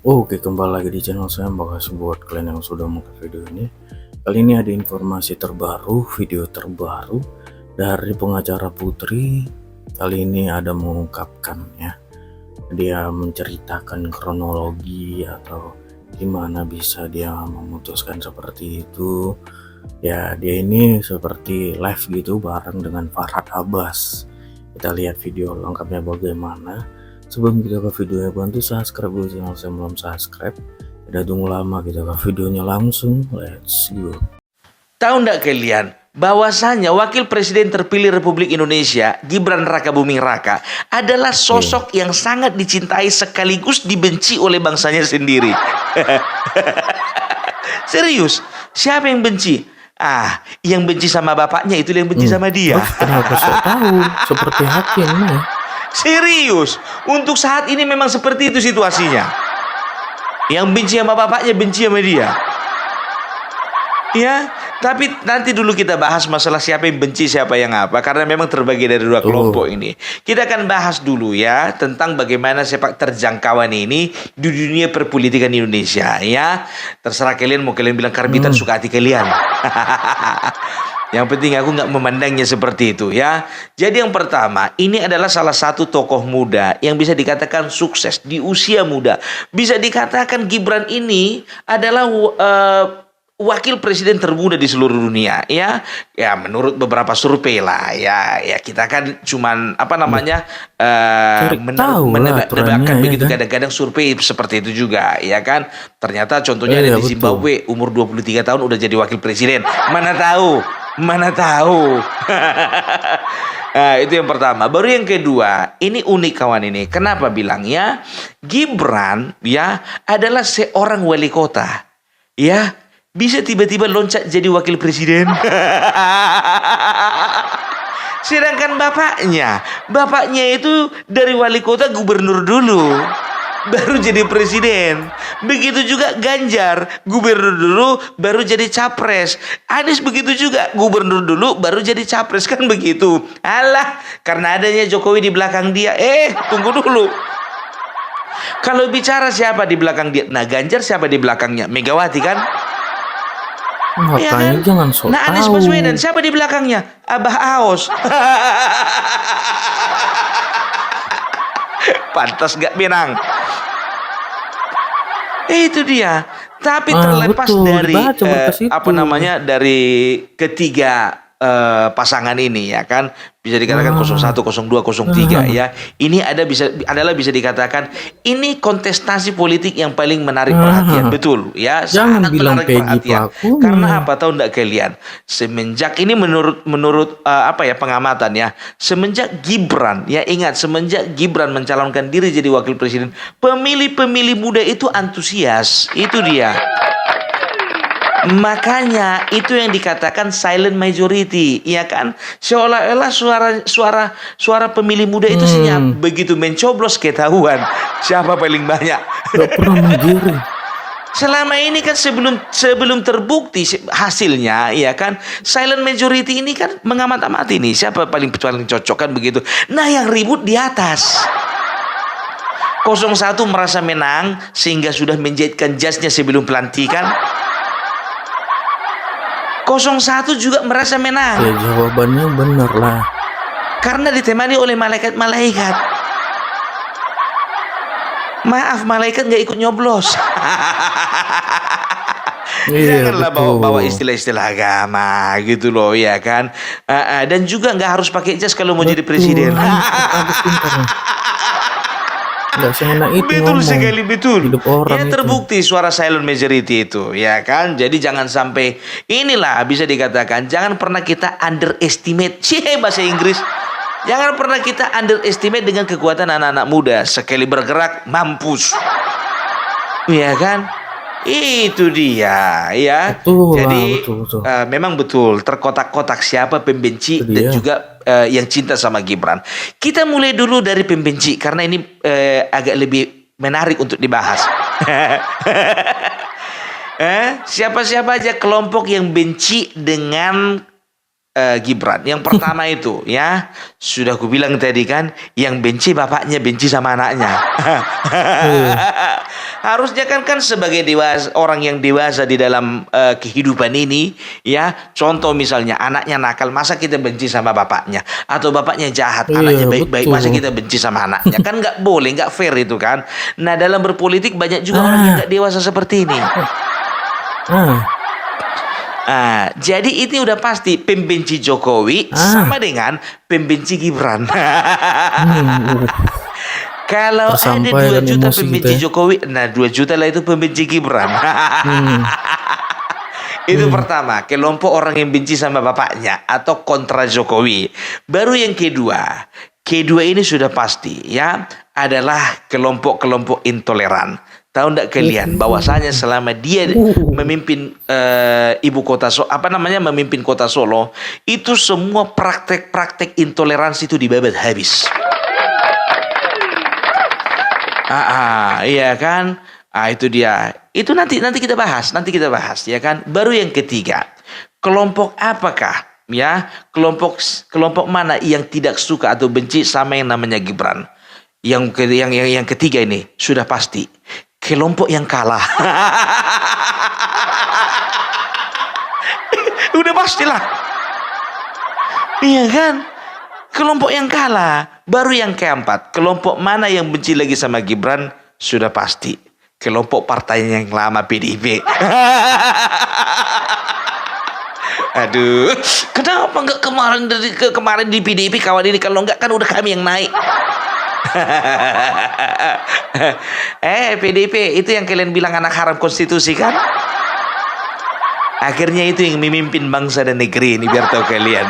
Oke, kembali lagi di channel saya. Makasih buat kalian yang sudah menonton video ini. Kali ini ada informasi terbaru, video terbaru dari pengacara Putri. Kali ini ada mengungkapkan ya, dia menceritakan kronologi atau gimana bisa dia memutuskan seperti itu. Ya, dia ini seperti live gitu bareng dengan Farhad Abbas. Kita lihat video lengkapnya bagaimana. Sebelum kita ke videonya, bantu subscribe dulu channel saya belum subscribe. Udah tunggu lama, kita ke videonya langsung. Let's go. Tahu nggak kalian bahwasanya Wakil Presiden terpilih Republik Indonesia Gibran Rakabuming Raka adalah sosok yang sangat dicintai sekaligus dibenci oleh bangsanya sendiri. Serius, siapa yang benci? Yang benci sama bapaknya itu yang benci sama dia. Kenapa saya tahu seperti hakim nih? Serius, untuk saat ini memang seperti itu situasinya. Yang benci sama bapaknya benci sama dia. Ya, tapi nanti dulu kita bahas masalah siapa yang benci, siapa yang apa. Karena memang terbagi dari dua kelompok ini. Kita akan bahas dulu ya tentang bagaimana sepak terjangkauan ini di dunia perpolitikan Indonesia. Ya, terserah kalian mau kalian bilang karbitan suka hati kalian. Yang penting aku nggak memandangnya seperti itu ya. Jadi yang pertama, ini adalah salah satu tokoh muda yang bisa dikatakan sukses di usia muda. Bisa dikatakan Gibran ini adalah wakil presiden termuda di seluruh dunia ya. Ya menurut beberapa survei lah ya. Ya kita kan cuman menebak-nebakan begitu ya, kadang-kadang survei seperti itu juga ya kan. Ternyata contohnya ada di Zimbabwe umur 23 tahun udah jadi wakil presiden. Mana tahu. Nah, itu yang pertama. Baru yang kedua, ini unik kawan ini. Kenapa bilangnya? Gibran ya adalah seorang wali kota. Ya, bisa tiba-tiba loncat jadi wakil presiden. Sedangkan bapaknya itu dari wali kota gubernur dulu, baru jadi presiden. Begitu juga Ganjar, gubernur dulu baru jadi capres. Anies begitu juga, gubernur dulu baru jadi capres, kan begitu. Alah, karena adanya Jokowi di belakang dia. Tunggu dulu. Kalau bicara siapa di belakang dia? Nah, Ganjar siapa di belakangnya? Megawati kan? Ya kan? Jangan sok nah, Anies Baswedan siapa di belakangnya? Abah Aos. Pantas gak menang. Itu dia. Tapi terlepas dari dari ketiga pasangan ini ya kan, bisa dikatakan 01, 02, 03 ya. Ini adalah bisa dikatakan ini kontestasi politik yang paling menarik perhatian, betul ya. Jangan sangat bilang menarik perhatian. Karena apa, tahu enggak kalian? Semenjak ini menurut pengamatan ya, semenjak Gibran mencalonkan diri jadi wakil presiden, pemilih muda itu antusias. Itu dia. Makanya itu yang dikatakan silent majority, ya kan? Seolah-olah suara pemilih muda itu senyap. Begitu mencoblos ketahuan siapa paling banyak. Gak pernah menggiring. Selama ini kan sebelum terbukti hasilnya, ya kan? Silent majority ini kan mengamati nih siapa paling cocok kan begitu. Nah, yang ribut di atas. 01 merasa menang sehingga sudah menjahitkan jasnya sebelum pelantikan. 01 juga merasa menang. Ya jawabannya benar lah. Karena ditemani oleh malaikat-malaikat. Maaf, malaikat nggak ikut nyoblos. Janganlah bawa istilah-istilah agama gitu loh ya kan. Dan juga nggak harus pakai jas kalau mau jadi presiden. Nggak seenak itu betul sekali, betul. Ya terbukti suara silent majority itu ya kan. Jadi jangan sampai, inilah bisa dikatakan jangan pernah kita underestimate bahasa Inggris. Jangan pernah kita underestimate dengan kekuatan anak-anak muda. Sekali bergerak mampus. Ya kan? Itu dia ya. Jadi betul. Memang betul terkotak-kotak siapa pembenci dan juga yang cinta sama Gibran. Kita mulai dulu dari pembenci karena ini agak lebih menarik untuk dibahas. Siapa-siapa aja kelompok yang benci dengan Gibran. Yang pertama itu ya, sudah aku bilang tadi kan, yang benci bapaknya benci sama anaknya. Harusnya kan sebagai dewasa, orang yang dewasa di dalam kehidupan ini, ya. Contoh misalnya anaknya nakal, masa kita benci sama bapaknya? Atau bapaknya jahat, anaknya Iya, baik-baik, masa betul. kita benci sama anaknya? Kan nggak boleh, nggak fair itu kan. Nah, dalam berpolitik banyak juga orang yang Ah, nggak dewasa seperti ini. ah, Jadi ini udah pasti pembenci Jokowi ah. sama dengan pembenci Gibran. Hmm, Kalau ada 2 tersampaikan juta emosi kita pembenci ya. Jokowi, nah 2 juta lah itu pembenci Gibran. Hmm, Itu hmm. pertama, kelompok orang yang benci sama bapaknya atau kontra Jokowi. Baru yang kedua, kedua ini sudah pasti ya, adalah kelompok-kelompok intoleran. Tahu enggak kalian bahwasanya selama dia memimpin ibu kota memimpin kota Solo, itu semua praktek-praktek intoleransi itu dibabat habis. Iya kan? Itu dia. Itu nanti kita bahas ya kan. Baru yang ketiga, kelompok apakah ya? Kelompok mana yang tidak suka atau benci sama yang namanya Gibran? Yang ketiga ini sudah pasti kelompok yang kalah. Udah pastilah. Iya kan? Kelompok yang kalah. Baru yang keempat, kelompok mana yang benci lagi sama Gibran? Sudah pasti kelompok partainya yang lama PDIP. Aduh, kenapa nggak kemarin di PDIP kawan ini, kalau nggak kan udah kami yang naik. PDIP itu yang kalian bilang anak haram konstitusi kan? Akhirnya itu yang memimpin bangsa dan negeri ini, biar tahu kalian.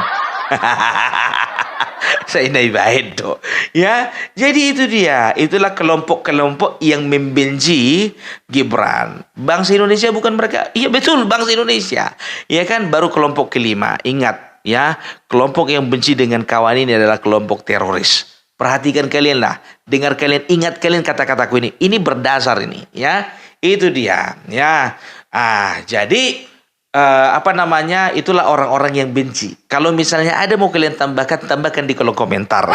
Saya naik baik tuh. Ya, jadi itu dia. Itulah kelompok-kelompok yang membenci Gibran. Bangsa Indonesia bukan mereka. Iya betul, bangsa Indonesia. Ya kan, baru kelompok kelima. Ingat ya, kelompok yang benci dengan kawan ini adalah kelompok teroris. Perhatikan kalian lah. Dengar kalian, ingat kalian kata-kataku ini. Ini berdasar ini, ya. Itu dia, ya. Jadi itulah orang-orang yang benci. Kalau misalnya ada mau kalian tambahkan di kolom komentar.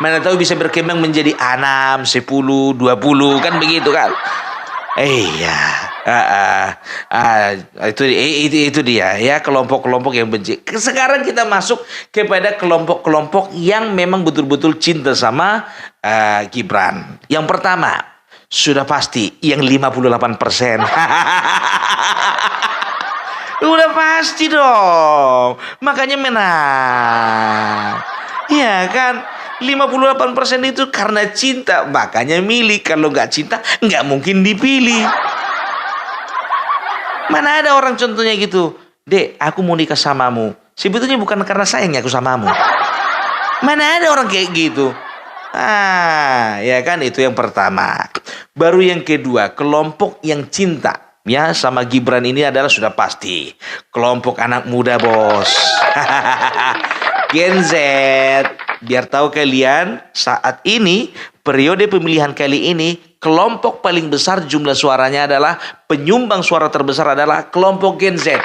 Mana tahu bisa berkembang menjadi 6, 10, 20 kan begitu kan. Iya. Itu dia ya, kelompok-kelompok yang benci. Sekarang kita masuk kepada kelompok-kelompok yang memang betul-betul cinta sama Gibran. Yang pertama, sudah pasti yang 58%. Udah pasti dong. Makanya menang. Iya kan? 58% itu karena cinta. Makanya milih. Kalau nggak cinta, nggak mungkin dipilih. Mana ada orang contohnya gitu. Dek, aku mau nikah samamu. Sebetulnya bukan karena sayangnya aku samamu. Mana ada orang kayak gitu. Ya kan, itu yang pertama. Baru yang kedua, kelompok yang cinta ya sama Gibran ini adalah sudah pasti kelompok anak muda, bos. Gen Z. Biar tahu kalian, saat ini periode pemilihan kali ini kelompok paling besar jumlah suaranya adalah, penyumbang suara terbesar adalah kelompok Gen Z.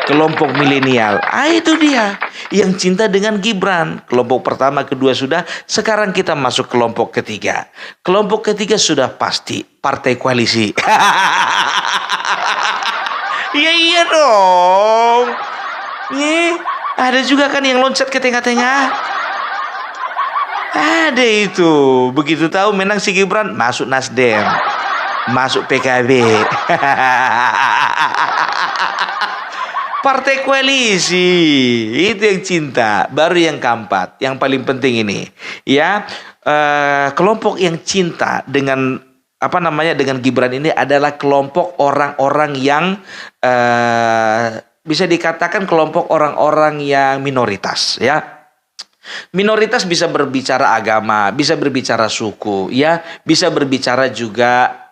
Kelompok milenial. Itu dia yang cinta dengan Gibran. Kelompok pertama, kedua sudah. Sekarang kita masuk kelompok ketiga. Kelompok ketiga sudah pasti partai koalisi. Iya dong. Ada juga kan yang loncat ke tengah-tengah. Ada itu. Begitu tahu menang si Gibran, masuk Nasdem, masuk PKB. Partai koalisi itu yang cinta. Baru yang keempat, yang paling penting ini ya, kelompok yang cinta dengan dengan Gibran ini adalah kelompok orang-orang yang bisa dikatakan kelompok orang-orang yang minoritas ya. Minoritas bisa berbicara agama, bisa berbicara suku ya, bisa berbicara juga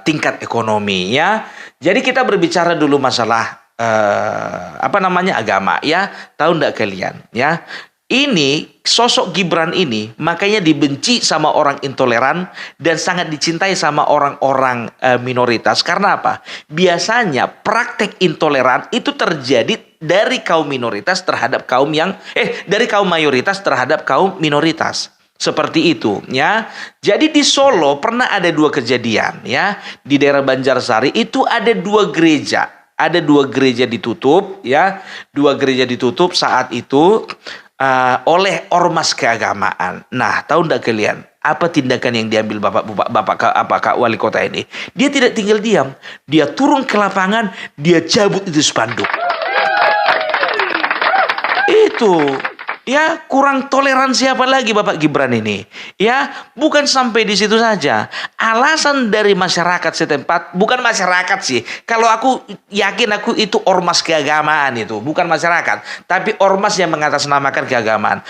tingkat ekonomi ya. Jadi kita berbicara dulu masalah agama ya. Tahu enggak kalian ya, ini sosok Gibran ini makanya dibenci sama orang intoleran dan sangat dicintai sama orang-orang minoritas. Karena apa? Biasanya praktek intoleran itu terjadi dari kaum minoritas terhadap dari kaum mayoritas terhadap kaum minoritas. Seperti itu ya. Jadi di Solo pernah ada dua kejadian ya. Di daerah Banjarsari itu ada dua gereja. Ada dua gereja ditutup ya. Dua gereja ditutup saat itu oleh ormas keagamaan. Nah, tahu enggak kalian apa tindakan yang diambil Bapak Wali Kota ini? Dia tidak tinggal diam. Dia turun ke lapangan, dia cabut itu spanduk. Itu ya, kurang toleransi apa lagi Bapak Gibran ini? Ya, bukan sampai di situ saja. Alasan dari masyarakat setempat, bukan masyarakat sih. Kalau aku yakin aku itu ormas keagamaan itu, bukan masyarakat, tapi ormas yang mengatasnamakan keagamaan.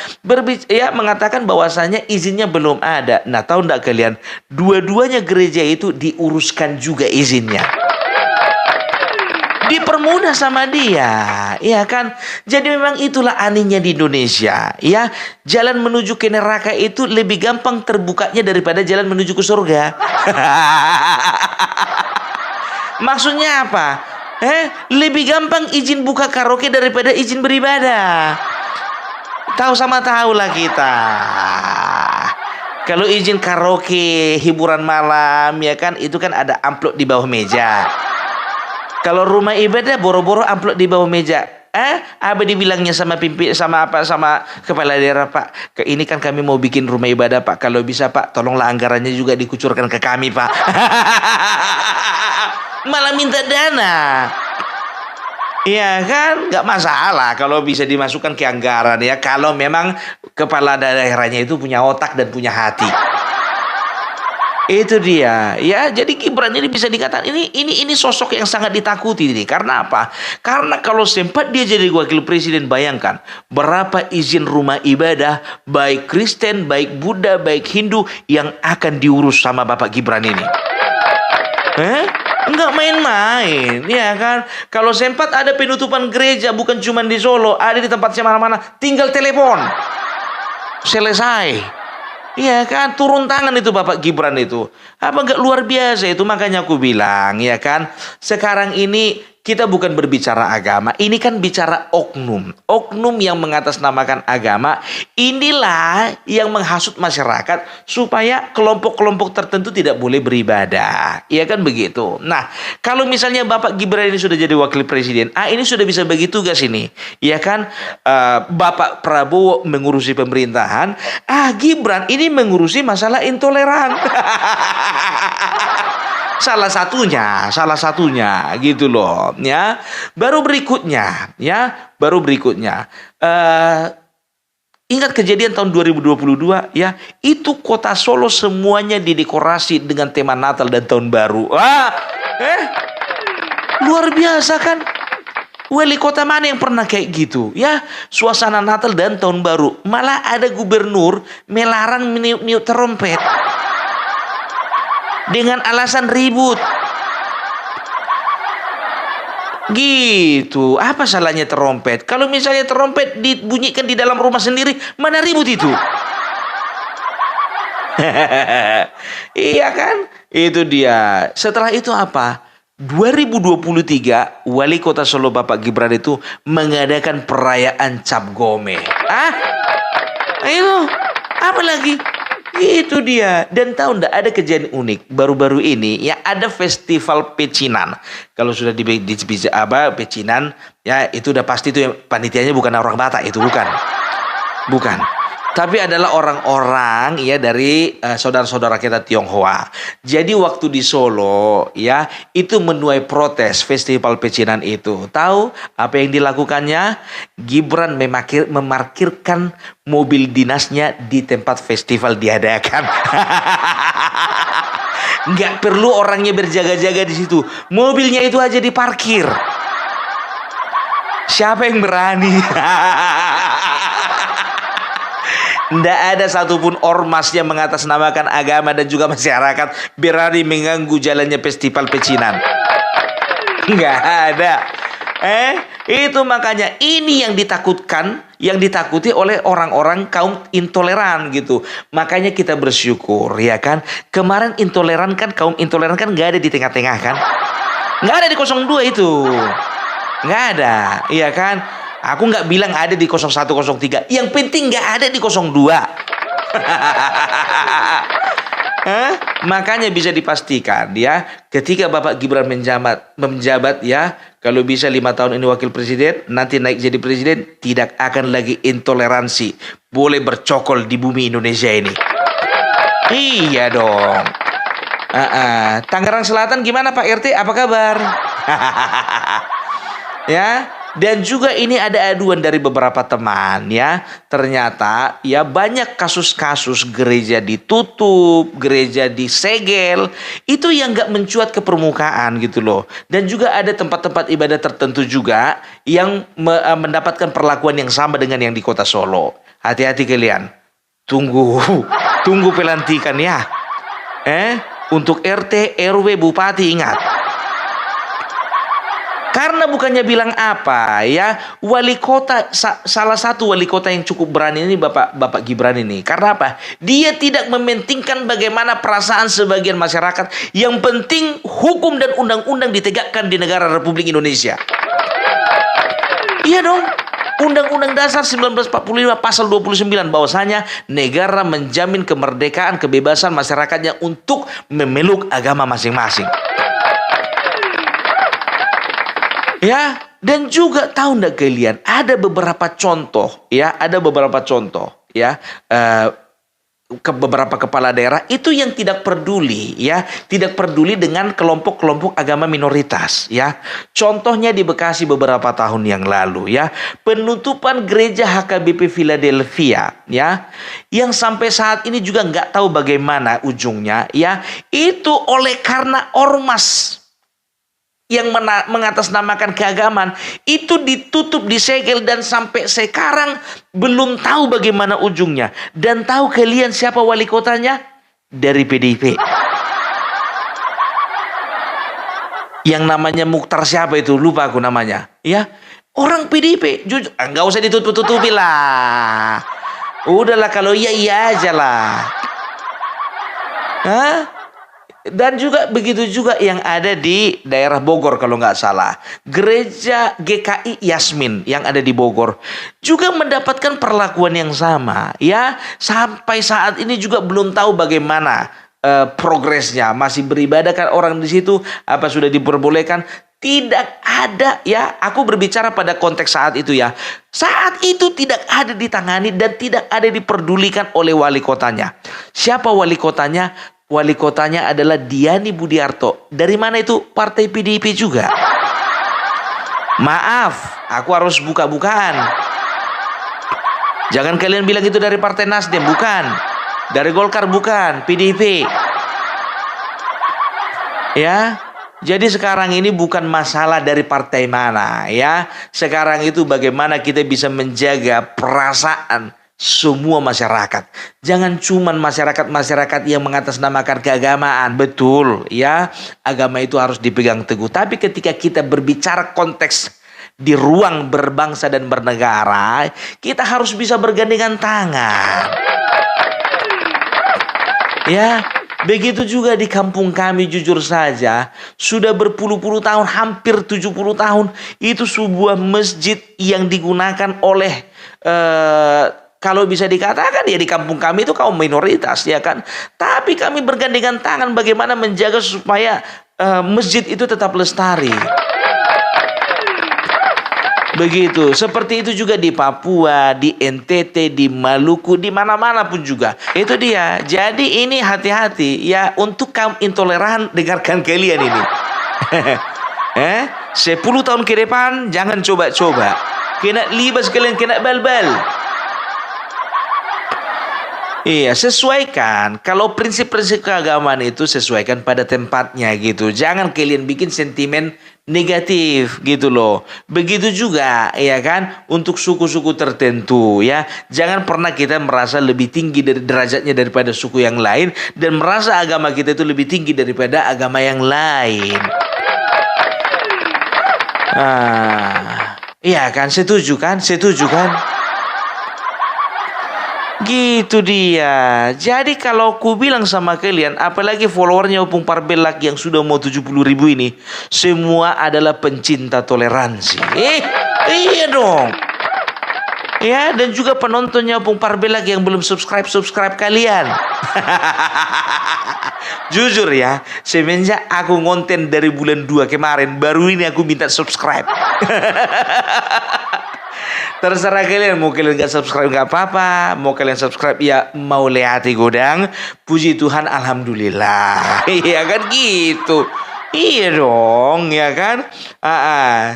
Mengatakan bahwasanya izinnya belum ada. Nah, tahu enggak kalian? Dua-duanya gereja itu diuruskan juga izinnya. Dipermudah sama dia, ya kan? Jadi memang itulah anehnya di Indonesia, ya. Jalan menuju ke neraka itu lebih gampang terbukanya daripada jalan menuju ke surga. Maksudnya apa? Lebih gampang izin buka karaoke daripada izin beribadah. Tahu sama tahu lah kita. Kalau izin karaoke hiburan malam, ya kan, itu kan ada amplop di bawah meja. Kalau rumah ibadah boro-boro amplop di bawah meja. Apa dibilangnya sama sama kepala daerah, Pak? Ini kan kami mau bikin rumah ibadah, Pak. Kalau bisa, Pak, tolonglah anggarannya juga dikucurkan ke kami, Pak. Malah minta dana. Iya kan? Nggak masalah kalau bisa dimasukkan ke anggaran ya. Kalau memang kepala daerahnya itu punya otak dan punya hati. Itu dia, ya. Jadi Gibran ini bisa dikatakan ini sosok yang sangat ditakuti ini. Karena apa? Karena kalau sempat dia jadi wakil presiden, bayangkan berapa izin rumah ibadah baik Kristen, baik Buddha, baik Hindu yang akan diurus sama Bapak Gibran ini. Enggak main-main, ya kan? Kalau sempat ada penutupan gereja, bukan cuma di Solo, ada di tempat mana-mana, tinggal telepon, selesai. Iya kan, turun tangan itu Bapak Gibran itu. Apa enggak luar biasa itu? Makanya aku bilang, ya kan, sekarang ini kita bukan berbicara agama, ini kan bicara oknum. Oknum yang mengatasnamakan agama, inilah yang menghasut masyarakat supaya kelompok-kelompok tertentu tidak boleh beribadah. Iya kan begitu. Nah, kalau misalnya Bapak Gibran ini sudah jadi wakil presiden, ini sudah bisa bagi tugas ini. Iya kan, Bapak Prabowo mengurusi pemerintahan, Gibran ini mengurusi masalah intoleran. Salah satunya gitu loh ya. Baru berikutnya ingat kejadian tahun 2022 ya, itu kota Solo semuanya didekorasi dengan tema Natal dan Tahun Baru. Luar biasa kan? Wali kota mana yang pernah kayak gitu ya, suasana Natal dan Tahun Baru. Malah ada gubernur melarang meniup trompet dengan alasan ribut. Gitu. Apa salahnya trompet? Kalau misalnya trompet dibunyikan di dalam rumah sendiri, mana ribut itu? Iya kan? Itu dia. Setelah itu apa? 2023 Wali Kota Solo Bapak Gibran itu mengadakan perayaan Cap Gome. Ayo, apa lagi? Itu dia. Dan tahu enggak, ada kejadian unik baru-baru ini ya, ada festival pecinan. Kalau sudah di pecinan ya, itu udah pasti itu panitianya bukan orang Batak, itu bukan, tapi adalah orang-orang ya dari saudara-saudara kita Tionghoa. Jadi waktu di Solo ya, itu menuai protes festival pecinan itu. Tahu apa yang dilakukannya? Gibran memarkirkan mobil dinasnya di tempat festival diadakan. Nggak perlu orangnya berjaga-jaga di situ, mobilnya itu aja diparkir. Siapa yang berani? Tidak ada satupun ormas yang mengatasnamakan agama dan juga masyarakat berani mengganggu jalannya festival pecinan. Nggak ada. Itu makanya ini yang ditakuti oleh orang-orang kaum intoleran gitu. Makanya kita bersyukur ya kan. Kemarin kaum intoleran kan nggak ada di tengah-tengah kan. Nggak ada di 02 itu. Nggak ada, iya kan. Aku nggak bilang ada di 01, 03. Yang penting nggak ada di 02. Makanya bisa dipastikan ya, ketika Bapak Gibran menjabat ya, kalau bisa 5 tahun ini wakil presiden, nanti naik jadi presiden, tidak akan lagi intoleransi, boleh bercokol di bumi Indonesia ini. Iya dong. Tangerang Selatan gimana Pak RT? Apa kabar? Ya. Dan juga ini ada aduan dari beberapa teman ya. Ternyata ya banyak kasus-kasus gereja ditutup, gereja disegel. Itu yang gak mencuat ke permukaan gitu loh. Dan juga ada tempat-tempat ibadah tertentu juga yang mendapatkan perlakuan yang sama dengan yang di kota Solo. Hati-hati kalian. Tunggu pelantikan ya. Untuk RT, RW, Bupati ingat. Karena bukannya bilang apa ya, wali kota, salah satu wali kota yang cukup berani ini Bapak Gibran ini. Karena apa? Dia tidak mementingkan bagaimana perasaan sebagian masyarakat. Yang penting hukum dan undang-undang ditegakkan di negara Republik Indonesia. Iya dong. Undang-Undang Dasar 1945 pasal 29 bahwasanya negara menjamin kemerdekaan kebebasan masyarakatnya untuk memeluk agama masing-masing. Ya, dan juga tahu enggak kalian, ada beberapa contoh ya, ke beberapa kepala daerah itu yang tidak peduli dengan kelompok-kelompok agama minoritas ya. Contohnya di Bekasi beberapa tahun yang lalu ya, penutupan gereja HKBP Philadelphia ya, yang sampai saat ini juga nggak tahu bagaimana ujungnya ya, itu oleh karena ormas yang mengatasnamakan keagamaan itu ditutup, disegel, dan sampai sekarang belum tahu bagaimana ujungnya. Dan tahu kalian siapa wali kotanya? Dari PDIP. Yang namanya Mukhtar siapa itu? Lupa aku namanya. Ya, orang PDIP. Jujur, nggak usah ditutup-tutupi lah. Udahlah, kalau iya aja lah. Dan juga begitu juga yang ada di daerah Bogor kalau nggak salah. Gereja GKI Yasmin yang ada di Bogor juga mendapatkan perlakuan yang sama ya. Sampai saat ini juga belum tahu bagaimana progresnya. Masih beribadah kan orang di situ? Apa sudah diperbolehkan? Tidak ada ya. Aku berbicara pada konteks saat itu ya. Saat itu tidak ada ditangani dan tidak ada diperdulikan oleh wali kotanya. Siapa wali kotanya? Wali kotanya adalah Diani Budiarto. Dari mana itu? Partai PDIP juga. Maaf, aku harus buka-bukaan. Jangan kalian bilang itu dari Partai Nasdem, bukan. Dari Golkar bukan, PDIP. Ya. Jadi sekarang ini bukan masalah dari partai mana ya. Sekarang itu bagaimana kita bisa menjaga perasaan semua masyarakat. Jangan cuman masyarakat yang mengatasnamakan keagamaan. Betul ya, agama itu harus dipegang teguh. Tapi ketika kita berbicara konteks di ruang berbangsa dan bernegara, kita harus bisa bergandengan tangan. Ya, begitu juga di kampung kami, jujur saja sudah berpuluh-puluh tahun, hampir 70 tahun, itu sebuah masjid yang digunakan oleh kalau bisa dikatakan ya di kampung kami itu kaum minoritas ya kan. Tapi kami bergandengan tangan bagaimana menjaga supaya masjid itu tetap lestari. Begitu. Seperti itu juga di Papua, di NTT, di Maluku, di mana-mana pun juga. Itu dia. Jadi ini hati-hati ya, untuk kaum intoleran, dengarkan kalian ini. 10 tahun ke depan jangan coba-coba. Kena libas kalian, kena bal-bal. Iya, sesuaikan. Kalau prinsip-prinsip keagamaan itu sesuaikan pada tempatnya gitu. Jangan kalian bikin sentimen negatif gitu loh. Begitu juga ya kan untuk suku-suku tertentu ya. Jangan pernah kita merasa lebih tinggi dari derajatnya daripada suku yang lain dan merasa agama kita itu lebih tinggi daripada agama yang lain. Iya kan, setuju kan? Setuju kan? Gitu dia. Jadi kalau ku bilang sama kalian, apalagi followernya Opung Parbelak yang sudah mau 70.000 ini, semua adalah pencinta toleransi. Iya dong. Ya, dan juga penontonnya Opung Parbelak yang belum subscribe kalian. Jujur ya, semenjak aku ngonten dari bulan 2 kemarin, baru ini aku minta subscribe. Terserah kalian, mau kalian gak subscribe gak apa-apa, mau kalian subscribe ya mau lehati godang. Puji Tuhan, alhamdulillah. Iya kan gitu. Iya dong, ya kan?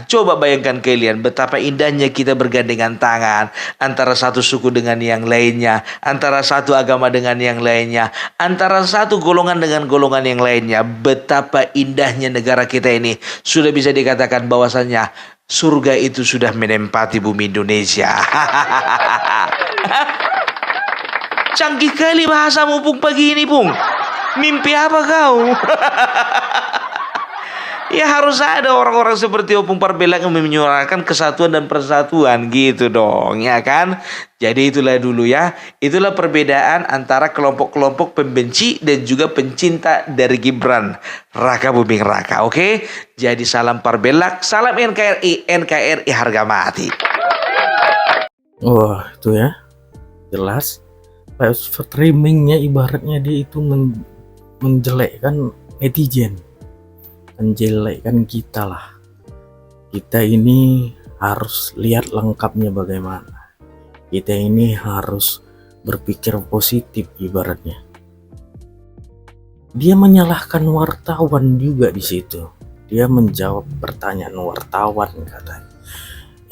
Coba bayangkan kalian betapa indahnya kita bergandengan tangan antara satu suku dengan yang lainnya, antara satu agama dengan yang lainnya, antara satu golongan dengan golongan yang lainnya. Betapa indahnya negara kita ini. Sudah bisa dikatakan bahwasannya surga itu sudah menempati bumi Indonesia. Canggih kali bahasamu Pung pagi ini Pung. Mimpi apa kau? Ya harus ada orang-orang seperti Opung Parbelak yang menyuarakan kesatuan dan persatuan gitu dong, ya kan? Jadi itulah dulu ya, itulah perbedaan antara kelompok-kelompok pembenci dan juga pencinta dari Gibran Raka Buming Raka, oke? Jadi salam Parbelak, salam NKRI, NKRI harga mati. Wah itu ya, jelas live streamingnya ibaratnya dia itu menjelekkan netizen, menjelekkan kita lah. Kita ini harus lihat lengkapnya bagaimana. Kita ini harus berpikir positif ibaratnya. Dia menyalahkan wartawan juga di situ. Dia menjawab pertanyaan wartawan katanya.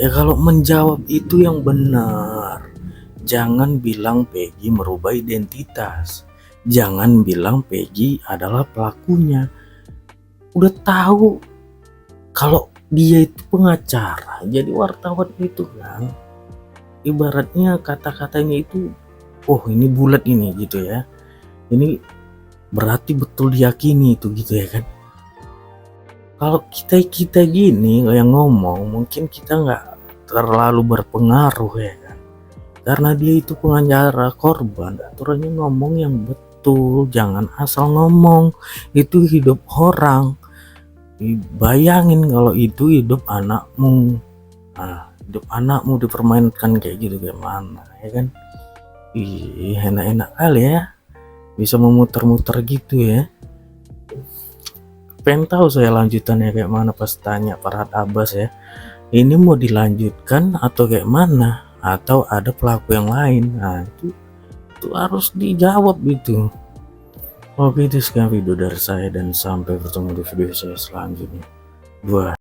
Ya kalau menjawab itu yang benar. Jangan bilang Peggy merubah identitas. Jangan bilang Peggy adalah pelakunya. Udah tahu kalau dia itu pengacara, jadi wartawan itu kan ibaratnya kata-katanya itu ini bulat ini gitu ya, ini berarti betul diyakini itu gitu ya kan. Kalau kita gini yang ngomong mungkin kita nggak terlalu berpengaruh ya kan, karena dia itu pengacara korban. Aturannya ngomong yang betul, jangan asal ngomong. Itu hidup orang. Bayangin kalau itu hidup anakmu, hidup anakmu dipermainkan kayak gitu, gimana ya kan? Enak-enak kali ya bisa memutar-muter gitu ya. Pengen tahu saya lanjutannya kayak mana pas tanya Farhad Abbas ya, ini mau dilanjutkan atau kayak mana, atau ada pelaku yang lain. Nah itu harus dijawab itu. Oke, itu sekian video dari saya dan sampai bertemu di video saya selanjutnya. Buat